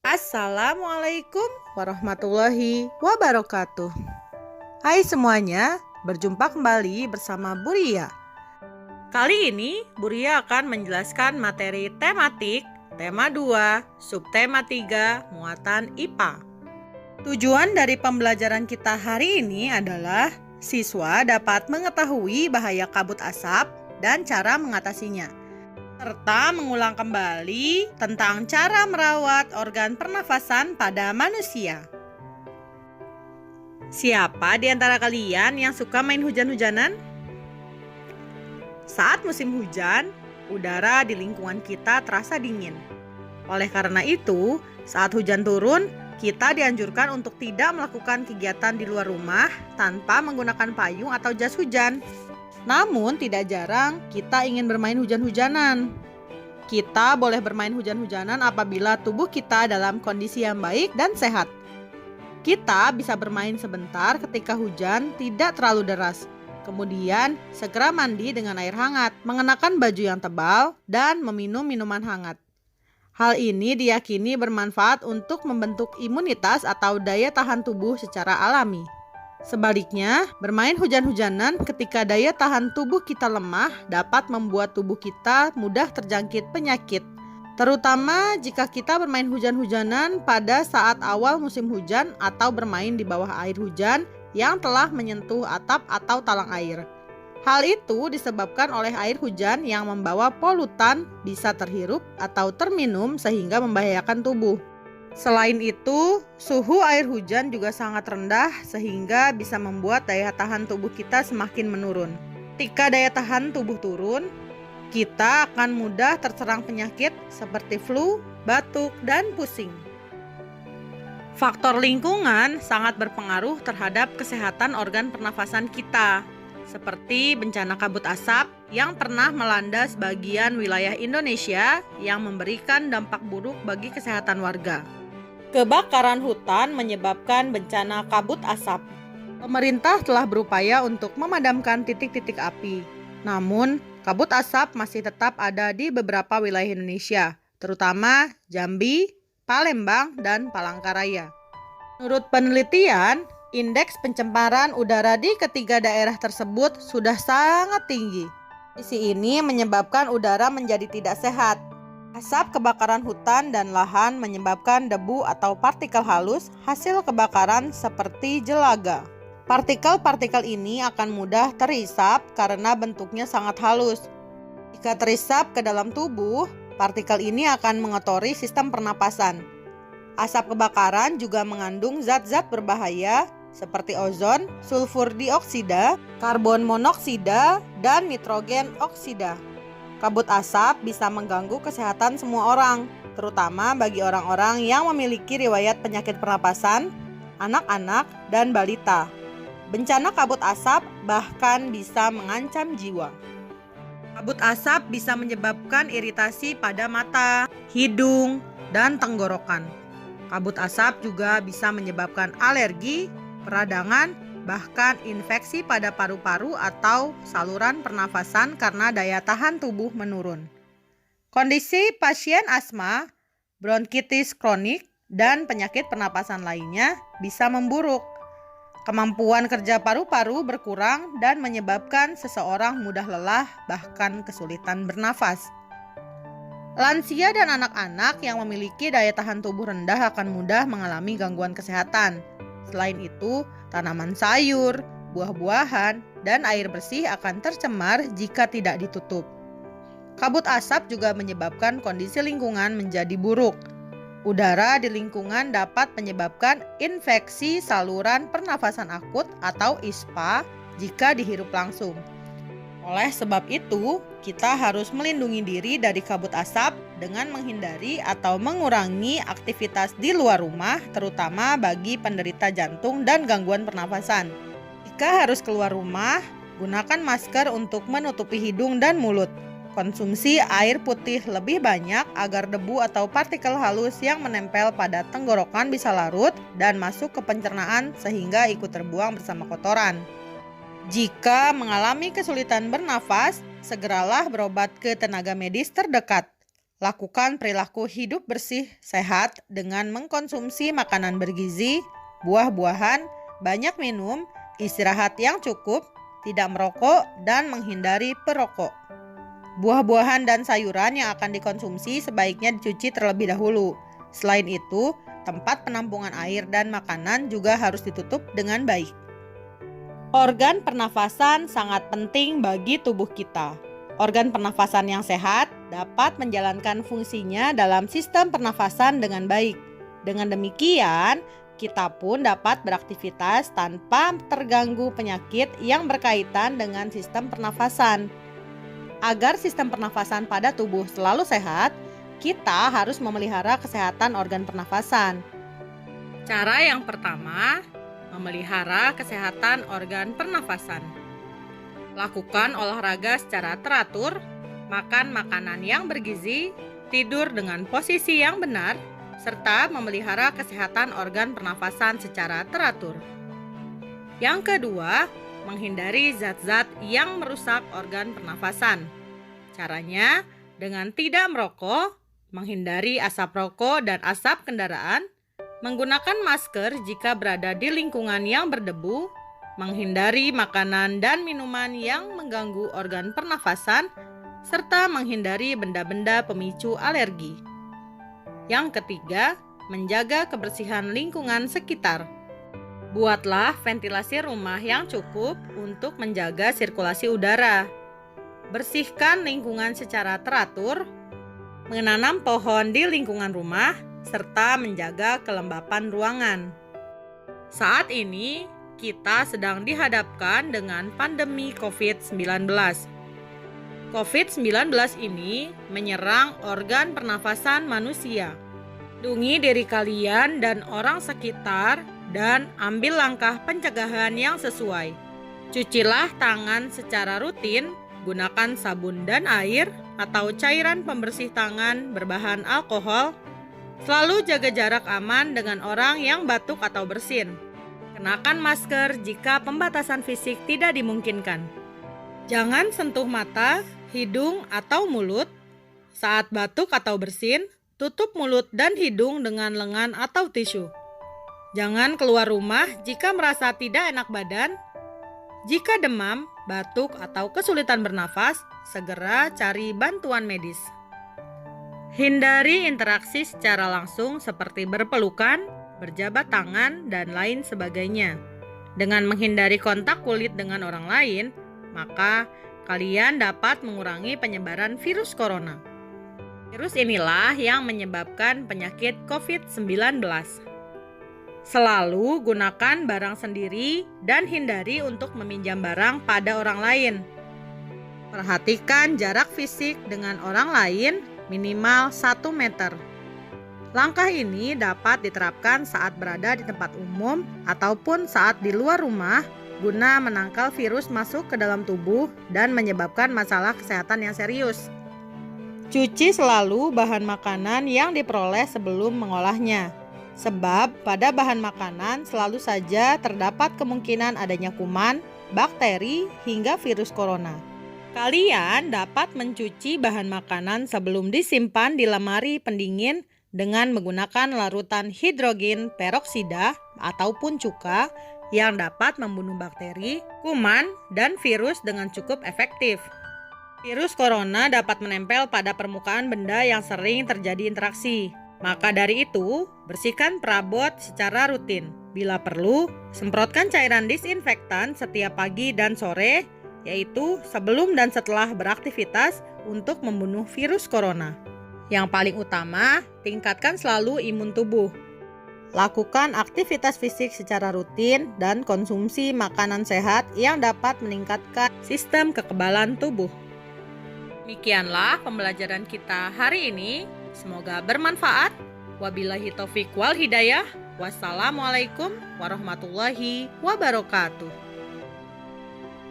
Assalamualaikum warahmatullahi wabarakatuh. Hai semuanya, berjumpa kembali bersama Buria. Kali ini Buria akan menjelaskan materi tematik, tema 2, subtema 3, muatan IPA. Tujuan dari pembelajaran kita hari ini adalah siswa dapat mengetahui bahaya kabut asap dan cara mengatasinya, serta mengulang kembali tentang cara merawat organ pernafasan pada manusia. Siapa di antara kalian yang suka main hujan-hujanan? Saat musim hujan, udara di lingkungan kita terasa dingin. Oleh karena itu, saat hujan turun, kita dianjurkan untuk tidak melakukan kegiatan di luar rumah tanpa menggunakan payung atau jas hujan. Namun tidak jarang kita ingin bermain hujan-hujanan. Kita boleh bermain hujan-hujanan apabila tubuh kita dalam kondisi yang baik dan sehat. Kita bisa bermain sebentar ketika hujan tidak terlalu deras. Kemudian segera mandi dengan air hangat, mengenakan baju yang tebal, dan meminum minuman hangat. Hal ini diyakini bermanfaat untuk membentuk imunitas atau daya tahan tubuh secara alami. Sebaliknya, bermain hujan-hujanan ketika daya tahan tubuh kita lemah dapat membuat tubuh kita mudah terjangkit penyakit. Terutama jika kita bermain hujan-hujanan pada saat awal musim hujan atau bermain di bawah air hujan yang telah menyentuh atap atau talang air. Hal itu disebabkan oleh air hujan yang membawa polutan bisa terhirup atau terminum sehingga membahayakan tubuh. Selain itu, suhu air hujan juga sangat rendah sehingga bisa membuat daya tahan tubuh kita semakin menurun. Ketika daya tahan tubuh turun, kita akan mudah terserang penyakit seperti flu, batuk, dan pusing. Faktor lingkungan sangat berpengaruh terhadap kesehatan organ pernafasan kita, seperti bencana kabut asap yang pernah melanda sebagian wilayah Indonesia yang memberikan dampak buruk bagi kesehatan warga. Kebakaran hutan menyebabkan bencana kabut asap. Pemerintah telah berupaya untuk memadamkan titik-titik api. Namun, kabut asap masih tetap ada di beberapa wilayah Indonesia, terutama Jambi, Palembang, dan Palangkaraya. Menurut penelitian, indeks pencemaran udara di ketiga daerah tersebut sudah sangat tinggi. Kondisi ini menyebabkan udara menjadi tidak sehat. Asap kebakaran hutan dan lahan menyebabkan debu atau partikel halus hasil kebakaran seperti jelaga. Partikel-partikel ini akan mudah terisap karena bentuknya sangat halus. Jika terisap ke dalam tubuh, partikel ini akan mengotori sistem pernapasan. Asap kebakaran juga mengandung zat-zat berbahaya seperti ozon, sulfur dioksida, karbon monoksida, dan nitrogen oksida. Kabut asap bisa mengganggu kesehatan semua orang, terutama bagi orang-orang yang memiliki riwayat penyakit pernapasan, anak-anak, dan balita. Bencana kabut asap bahkan bisa mengancam jiwa. Kabut asap bisa menyebabkan iritasi pada mata, hidung, dan tenggorokan. Kabut asap juga bisa menyebabkan alergi, peradangan, bahkan infeksi pada paru-paru atau saluran pernafasan karena daya tahan tubuh menurun. Kondisi pasien asma, bronkitis kronik, dan penyakit pernapasan lainnya bisa memburuk. Kemampuan kerja paru-paru berkurang dan menyebabkan seseorang mudah lelah bahkan kesulitan bernafas. Lansia dan anak-anak yang memiliki daya tahan tubuh rendah akan mudah mengalami gangguan kesehatan. Selain itu, tanaman sayur, buah-buahan, dan air bersih akan tercemar jika tidak ditutup. Kabut asap juga menyebabkan kondisi lingkungan menjadi buruk. Udara di lingkungan dapat menyebabkan infeksi saluran pernafasan akut atau ISPA jika dihirup langsung. Oleh sebab itu, kita harus melindungi diri dari kabut asap dengan menghindari atau mengurangi aktivitas di luar rumah, terutama bagi penderita jantung dan gangguan pernafasan. Jika harus keluar rumah, gunakan masker untuk menutupi hidung dan mulut. Konsumsi air putih lebih banyak agar debu atau partikel halus yang menempel pada tenggorokan bisa larut dan masuk ke pencernaan sehingga ikut terbuang bersama kotoran. Jika mengalami kesulitan bernafas, segeralah berobat ke tenaga medis terdekat. Lakukan perilaku hidup bersih, sehat dengan mengkonsumsi makanan bergizi, buah-buahan, banyak minum, istirahat yang cukup, tidak merokok, dan menghindari perokok. Buah-buahan dan sayuran yang akan dikonsumsi sebaiknya dicuci terlebih dahulu. Selain itu, tempat penampungan air dan makanan juga harus ditutup dengan baik. Organ pernafasan sangat penting bagi tubuh kita. Organ pernafasan yang sehat dapat menjalankan fungsinya dalam sistem pernafasan dengan baik. Dengan demikian, kita pun dapat beraktivitas tanpa terganggu penyakit yang berkaitan dengan sistem pernafasan. Agar sistem pernafasan pada tubuh selalu sehat, kita harus memelihara kesehatan organ pernafasan. Cara yang pertama, memelihara kesehatan organ pernafasan. Lakukan olahraga secara teratur, makan makanan yang bergizi, tidur dengan posisi yang benar, serta memelihara kesehatan organ pernafasan secara teratur. Yang kedua, menghindari zat-zat yang merusak organ pernafasan. Caranya dengan tidak merokok, menghindari asap rokok dan asap kendaraan, menggunakan masker jika berada di lingkungan yang berdebu, menghindari makanan dan minuman yang mengganggu organ pernafasan, serta menghindari benda-benda pemicu alergi. Yang ketiga, menjaga kebersihan lingkungan sekitar. Buatlah ventilasi rumah yang cukup untuk menjaga sirkulasi udara. Bersihkan lingkungan secara teratur, menanam pohon di lingkungan rumah, serta menjaga kelembapan ruangan. Saat ini, kita sedang dihadapkan dengan pandemi COVID-19. COVID-19 ini menyerang organ pernafasan manusia. Lindungi diri kalian dan orang sekitar dan ambil langkah pencegahan yang sesuai. Cucilah tangan secara rutin, gunakan sabun dan air atau cairan pembersih tangan berbahan alkohol. Selalu jaga jarak aman dengan orang yang batuk atau bersin. Kenakan masker jika pembatasan fisik tidak dimungkinkan. Jangan sentuh mata, hidung, atau mulut. Saat batuk atau bersin, tutup mulut dan hidung dengan lengan atau tisu. Jangan keluar rumah jika merasa tidak enak badan. Jika demam, batuk, atau kesulitan bernafas, segera cari bantuan medis. Hindari interaksi secara langsung seperti berpelukan, berjabat tangan, dan lain sebagainya. Dengan menghindari kontak kulit dengan orang lain, maka kalian dapat mengurangi penyebaran virus corona. Virus inilah yang menyebabkan penyakit COVID-19. Selalu gunakan barang sendiri dan hindari untuk meminjam barang pada orang lain. Perhatikan jarak fisik dengan orang lain minimal 1 meter. Langkah ini dapat diterapkan saat berada di tempat umum ataupun saat di luar rumah guna menangkal virus masuk ke dalam tubuh dan menyebabkan masalah kesehatan yang serius. Cuci selalu bahan makanan yang diperoleh sebelum mengolahnya, sebab pada bahan makanan selalu saja terdapat kemungkinan adanya kuman, bakteri, hingga virus corona. Kalian dapat mencuci bahan makanan sebelum disimpan di lemari pendingin dengan menggunakan larutan hidrogen peroksida ataupun cuka yang dapat membunuh bakteri, kuman, dan virus dengan cukup efektif. Virus corona dapat menempel pada permukaan benda yang sering terjadi interaksi. Maka dari itu, bersihkan perabot secara rutin. Bila perlu, semprotkan cairan disinfektan setiap pagi dan sore, yaitu sebelum dan setelah beraktivitas untuk membunuh virus corona. Yang paling utama, tingkatkan selalu imun tubuh. Lakukan aktivitas fisik secara rutin dan konsumsi makanan sehat yang dapat meningkatkan sistem kekebalan tubuh. Demikianlah pembelajaran kita hari ini. Semoga bermanfaat. Wabillahi taufik wal hidayah. Wassalamualaikum warahmatullahi wabarakatuh.